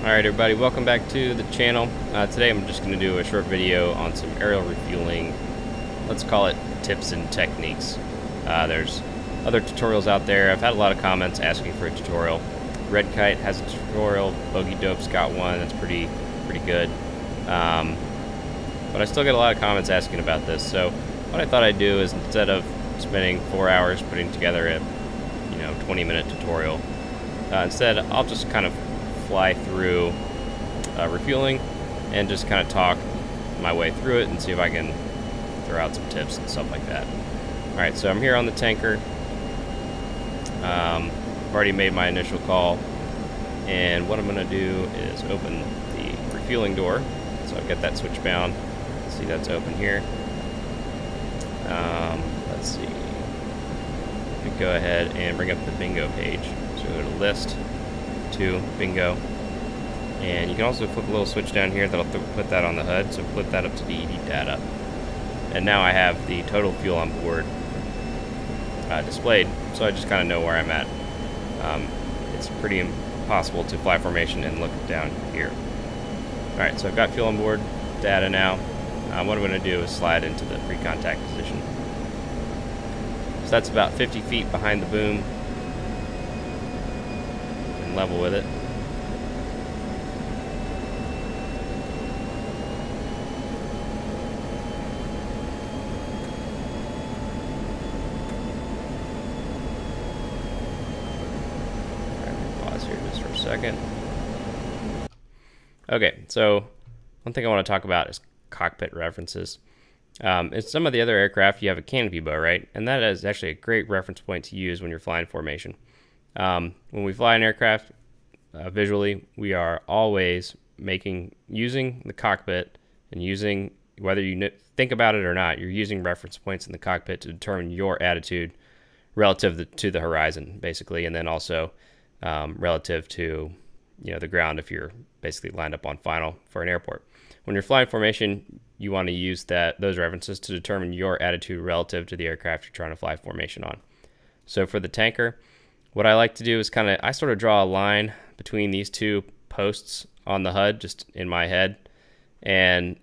Alright everybody, welcome back to the channel. Today I'm just going to do a short video on some aerial refueling, let's call it tips and techniques. There's other tutorials out there. I've had a lot of comments asking for a tutorial. Red Kite has a tutorial, Bogey Dope's got one that's pretty good. But I still get a lot of comments asking about this, so what I thought I'd do is, instead of spending 4 hours putting together a 20-minute tutorial, instead I'll just kind of fly through refueling and just kind of talk my way through it and see if I can throw out some tips and stuff like that. Alright, so I'm here on the tanker. I've already made my initial call, and what I'm going to do is open the refueling door. So I've got that switch bound. See, that's open here. Let's see. I'm going to go ahead and bring up the bingo page. So go to list to bingo, and you can also flip a little switch down here that'll put that on the HUD, so flip that up to DED data, and now I have the total fuel on board displayed, so I just kind of know where I'm at. It's pretty impossible to fly formation and look down here. Alright, so I've got fuel on board data now. What I'm going to do is slide into the pre-contact position. So that's about 50 feet behind the boom, level with it. Alright, pause here just for a second. Okay, so one thing I want to talk about is cockpit references. In some of the other aircraft, you have a canopy bow, right? And that is actually a great reference point to use when you're flying formation. When we fly an aircraft, visually, we are always using the cockpit, and using, whether you think about it or not, you're using reference points in the cockpit to determine your attitude relative to the horizon, basically, and then also relative to the ground if you're basically lined up on final for an airport. When you're flying formation, you want to use those references to determine your attitude relative to the aircraft you're trying to fly formation on. So for the tanker, what I like to do is I sort of draw a line between these two posts on the HUD, just in my head, and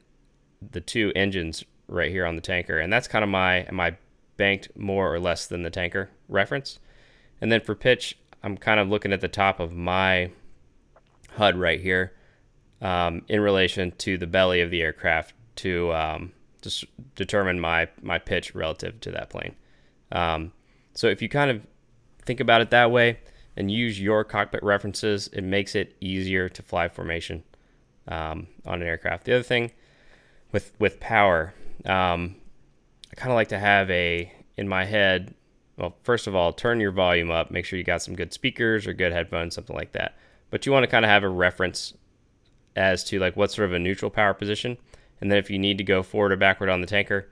the two engines right here on the tanker. And that's kind of am I banked more or less than the tanker reference. And then for pitch, I'm kind of looking at the top of my HUD right here in relation to the belly of the aircraft to just determine my pitch relative to that plane. So if you kind of think about it that way and use your cockpit references, it makes it easier to fly formation on an aircraft. The other thing with power, I kind of like to have in my head, well, first of all, turn your volume up, make sure you got some good speakers or good headphones, something like that. But you want to kind of have a reference as to what sort of a neutral power position, and then if you need to go forward or backward on the tanker,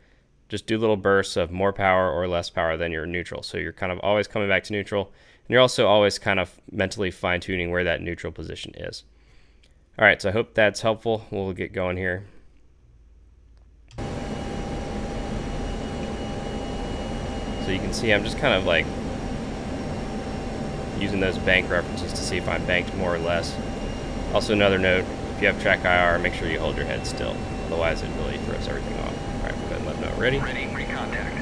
just do little bursts of more power or less power than your neutral. So you're kind of always coming back to neutral, and you're also always kind of mentally fine-tuning where that neutral position is. All right, so I hope that's helpful. We'll get going here. So you can see I'm just kind of using those bank references to see if I'm banked more or less. Also, another note, if you have track IR, make sure you hold your head still. Otherwise, it really throws everything off. All right, we'll go ahead and let them know. Ready? Ready, pre-contact.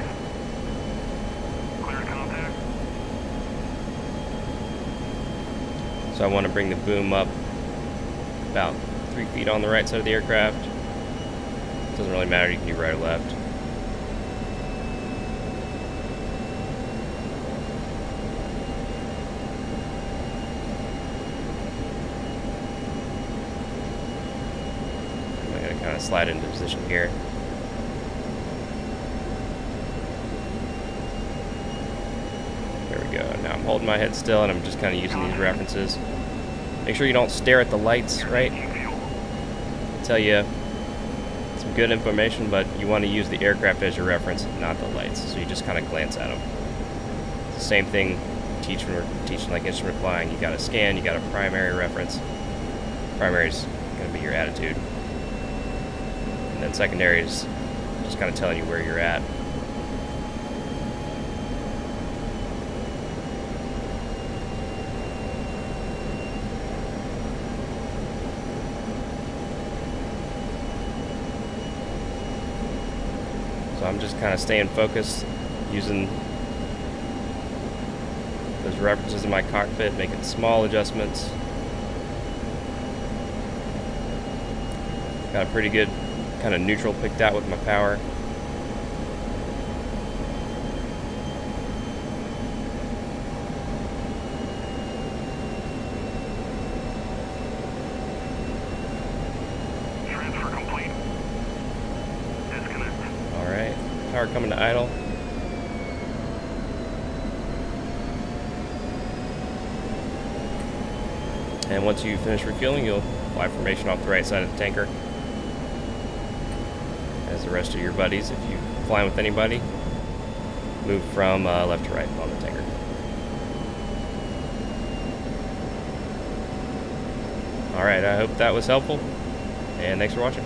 Clear contact. So I want to bring the boom up about 3 feet on the right side of the aircraft. Doesn't really matter, you can do right or left. I'm going to kind of slide into position here. Now I'm holding my head still, and I'm just kind of using these references. Make sure you don't stare at the lights, right? I'll tell you some good information, but you want to use the aircraft as your reference, not the lights. So you just kind of glance at them. It's the same thing when we're teaching instrument flying. You got a scan, you got a primary reference. Primary is going to be your attitude, and then secondary is just kind of telling you where you're at. I'm just kind of staying focused, using those references in my cockpit, making small adjustments. Got a pretty good kind of neutral picked out with my power. Transfer complete. Disconnect. Alright, power coming to idle. And once you finish refueling, you'll fly formation off the right side of the tanker. As the rest of your buddies, if you fly with anybody, move from left to right on the tanker. Alright, I hope that was helpful, and thanks for watching.